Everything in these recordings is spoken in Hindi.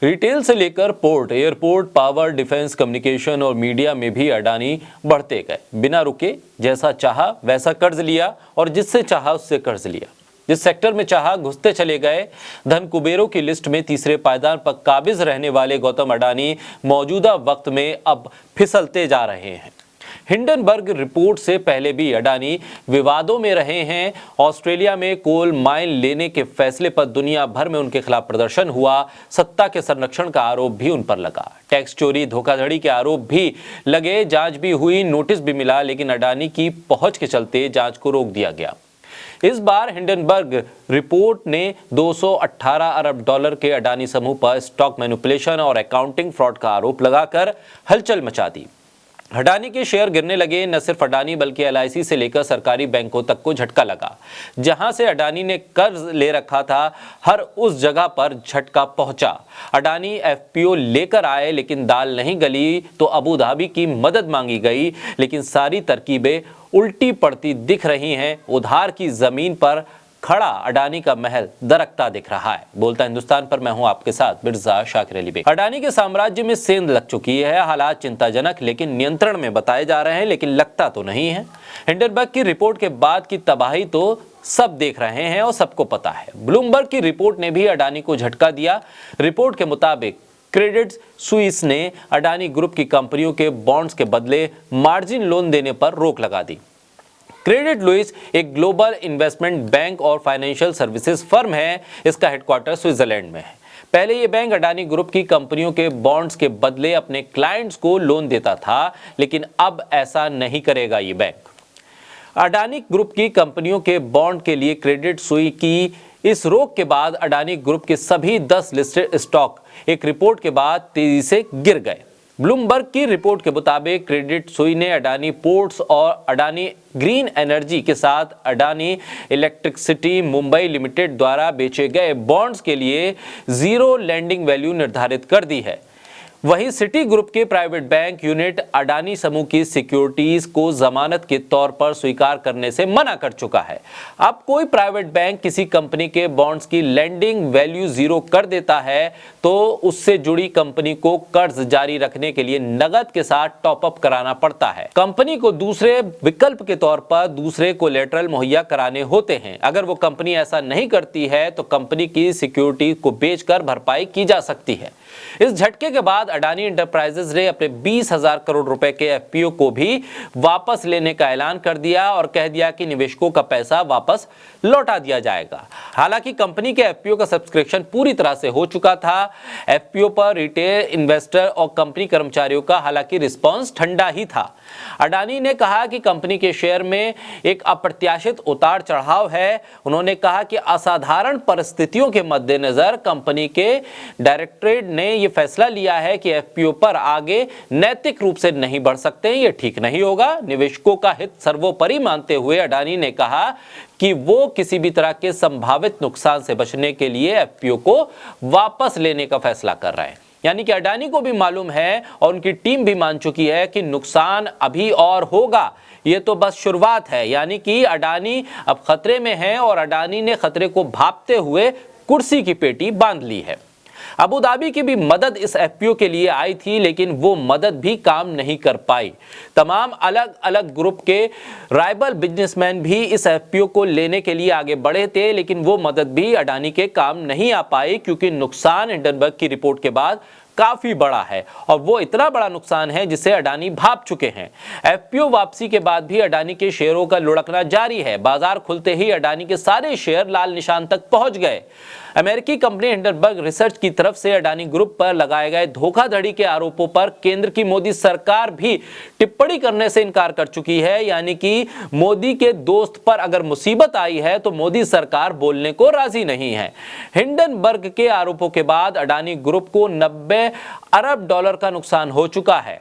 रिटेल से लेकर port, airport, power, defence, communication और मीडिया में भी अडानी बढ़ते गए। बिना रुके, जैसा चाहा वैसा कर्ज लिया और जिससे चाहा उससे कर्ज लिया। जिस सेक्टर में चाहा घुसते चले गए। धन कुबेरों की लिस्ट में तीसरे पायदान पर काबिज रहने वाले गौतम अडानी मौजूदा वक्त में अब फिसलते जा रहे हैं। हिंडनबर्ग रिपोर्ट से पहले भी अडानी विवादों में रहे हैं। ऑस्ट्रेलिया में कोल माइन लेने के फैसले पर दुनिया भर में उनके खिलाफ प्रदर्शन हुआ। सत्ता के संरक्षण का आरोप भी उन पर लगा। टैक्स चोरी, धोखाधड़ी के आरोप भी लगे। जांच भी हुई, नोटिस भी मिला, लेकिन अडानी की पहुंच के चलते जांच को रोक दिया गया। इस बार हिंडनबर्ग रिपोर्ट ने 218 अरब डॉलर के अडानी समूह पर स्टॉक मैनिपुलेशन और अकाउंटिंग फ्रॉड का आरोप लगाकर हलचल मचा दी। अडानी के शेयर गिरने लगे। न सिर्फ अडानी बल्कि LIC से लेकर सरकारी बैंकों तक को झटका लगा। जहां से अडानी ने कर्ज ले रखा था, हर उस जगह पर झटका पहुंचा। अडानी FPO लेकर आए, लेकिन दाल नहीं गली तो अबू धाबी की मदद मांगी गई। लेकिन सारी तरकीबें उल्टी पड़ती दिख रही हैं। उधार की जमीन पर खड़ा अडानी का महल दरकता दिख रहा है। बोलता हिंदुस्तान पर मैं हूं आपके साथ मिर्जा शाकिर अली बेग। अडानी के साम्राज्य में सेंध लग चुकी है। हालात चिंताजनक लेकिन नियंत्रण में बताए जा रहे हैं, लेकिन लगता तो नहीं है। हिंडनबर्ग की रिपोर्ट के बाद की तबाही तो सब देख रहे हैं और सबको पता है। ब्लूमबर्ग की रिपोर्ट ने भी अडानी को झटका दिया। रिपोर्ट के मुताबिक क्रेडिट सुइस ने अडानी ग्रुप की कंपनियों के बॉन्ड्स के बदले मार्जिन लोन देने पर रोक लगा दी। क्रेडिट लुइस एक ग्लोबल इन्वेस्टमेंट बैंक और फाइनेंशियल सर्विसेज फर्म है। इसका हेडक्वार्टर स्विट्जरलैंड में है। पहले ये बैंक अडानी ग्रुप की कंपनियों के बॉन्ड्स के बदले अपने क्लाइंट्स को लोन देता था, लेकिन अब ऐसा नहीं करेगा ये बैंक। अडानी ग्रुप की कंपनियों के बॉन्ड के लिए क्रेडिट सुई की इस रोक के बाद अडानी ग्रुप के सभी 10 लिस्टेड स्टॉक एक रिपोर्ट के बाद तेजी से गिर गए। ब्लूमबर्ग की रिपोर्ट के मुताबिक क्रेडिट सुई ने अडानी पोर्ट्स और अडानी ग्रीन एनर्जी के साथ अडानी इलेक्ट्रिसिटी मुंबई लिमिटेड द्वारा बेचे गए बॉन्ड्स के लिए जीरो लैंडिंग वैल्यू निर्धारित कर दी है। वहीं सिटी ग्रुप के प्राइवेट बैंक यूनिट अडानी समूह की सिक्योरिटीज को जमानत के तौर पर स्वीकार करने से मना कर चुका है। अब कोई प्राइवेट बैंक किसी कंपनी के बॉन्ड्स की लैंडिंग वैल्यू जीरो कर देता है तो उससे जुड़ी कंपनी को कर्ज जारी रखने के लिए नगद के साथ टॉप अप कराना पड़ता है। कंपनी को दूसरे विकल्प के तौर पर दूसरे कोलेटरल मुहैया कराने होते हैं। अगर वो कंपनी ऐसा नहीं करती है तो कंपनी की सिक्योरिटी को बेचकर भरपाई की जा सकती है। इस झटके के बाद अडानी एंटरप्राइजेज ने अपने 20,000 करोड़ रुपए के FPO को भी वापस लेने का ऐलान कर दिया और कह दिया कि निवेशकों का पैसा वापस लौटा दिया जाएगा। हालांकि कंपनी के FPO का सब्सक्रिप्शन पूरी तरह से हो चुका था। FPO पर रिटेल इन्वेस्टर और कंपनी कर्मचारियों का हालांकि रिस्पॉन्स ठंडा ही था। अडानी ने कहा कि कंपनी के शेयर में एक अप्रत्याशित उतार चढ़ाव है। उन्होंने कहा कि असाधारण परिस्थितियों के मद्देनजर कंपनी के डायरेक्टरेट ने यह फैसला लिया है कि FPO पर आगे नैतिक रूप से नहीं बढ़ सकते, ये ठीक नहीं होगा। निवेशकों का हित सर्वोपरि मानते हुए अडानी ने कहा कि वो किसी भी तरह के संभावित नुकसान से बचने के लिए FPO को वापस लेने का फैसला कर रहे हैं। यानी कि अडानी को भी मालूम है और उनकी टीम भी मान चुकी है कि नुकसान अभी और होगा। ये तो बस शुरुआत है। यानी कि अडानी अब खतरे में है और अडानी ने खतरे को भांपते हुए कुर्सी की पेटी बांध ली है। अबू धाबी की भी मदद इस FPO के लिए आई थी, लेकिन वो मदद भी काम नहीं कर पाई। तमाम अलग अलग ग्रुप के राइवल बिजनेसमैन भी इस FPO को लेने के लिए आगे बढ़े थे, लेकिन वो मदद भी अडानी के काम नहीं आ पाई क्योंकि नुकसान हिंडनबर्ग की रिपोर्ट के बाद काफी बड़ा है और वो इतना बड़ा नुकसान है जिसे अडानी भांप चुके हैं। FPO वापसी के बाद भी अडानी के शेयरों का लुढ़कना जारी है। बाजार खुलते ही अडानी के सारे शेयर लाल निशान तक पहुंच गए। अमेरिकी कंपनी हिंडनबर्ग रिसर्च की तरफ से अडानी ग्रुप पर लगाए गए धोखाधड़ी के आरोपों पर केंद्र की मोदी सरकार भी टिप्पणी करने से इनकार कर चुकी है। यानी कि मोदी के दोस्त पर अगर मुसीबत आई है तो मोदी सरकार बोलने को राजी नहीं है। हिंडनबर्ग के आरोपों के बाद अडानी ग्रुप को 90 अरब डॉलर का नुकसान हो चुका है।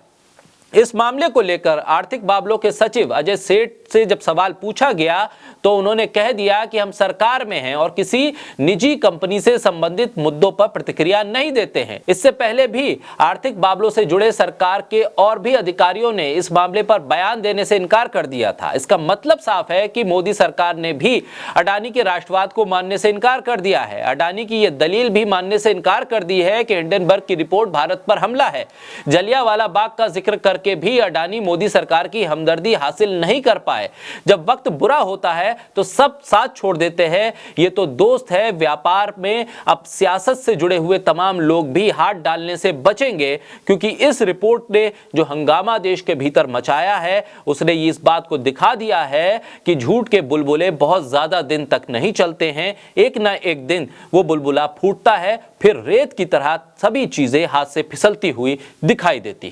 इस मामले को लेकर आर्थिक मामलों के सचिव अजय सेठ से जब सवाल पूछा गया तो उन्होंने कह दिया कि हम सरकार में हैं और किसी निजी कंपनी से संबंधित मुद्दों पर प्रतिक्रिया नहीं देते हैं। इससे पहले भी आर्थिक मामलों से जुड़े सरकार के और भी अधिकारियों ने इस मामले पर बयान देने से इनकार कर दिया था। इसका मतलब साफ है कि मोदी सरकार ने भी अडानी के राष्ट्रवाद को मानने से इनकार कर दिया है। अडानी की यह दलील भी मानने से इनकार कर दी है कि हिंडनबर्ग की रिपोर्ट भारत पर हमला है। जलियांवाला बाग का जिक्र करके भी अडानी मोदी सरकार की हमदर्दी हासिल नहीं कर पाए। जब वक्त बुरा होता है तो सब साथ छोड़ देते हैं। ये तो दोस्त है व्यापार में, अब सियासत से जुड़े हुए तमाम लोग भी हाथ डालने से बचेंगे, क्योंकि इस रिपोर्ट ने जो हंगामा देश के भीतर मचाया है उसने इस बात को दिखा दिया है कि झूठ के बुलबुले बहुत ज्यादा दिन तक नहीं चलते हैं। एक ना एक दिन वो बुलबुला फूटता है, फिर रेत की तरह सभी चीजें हाथ से फिसलती हुई दिखाई देती है।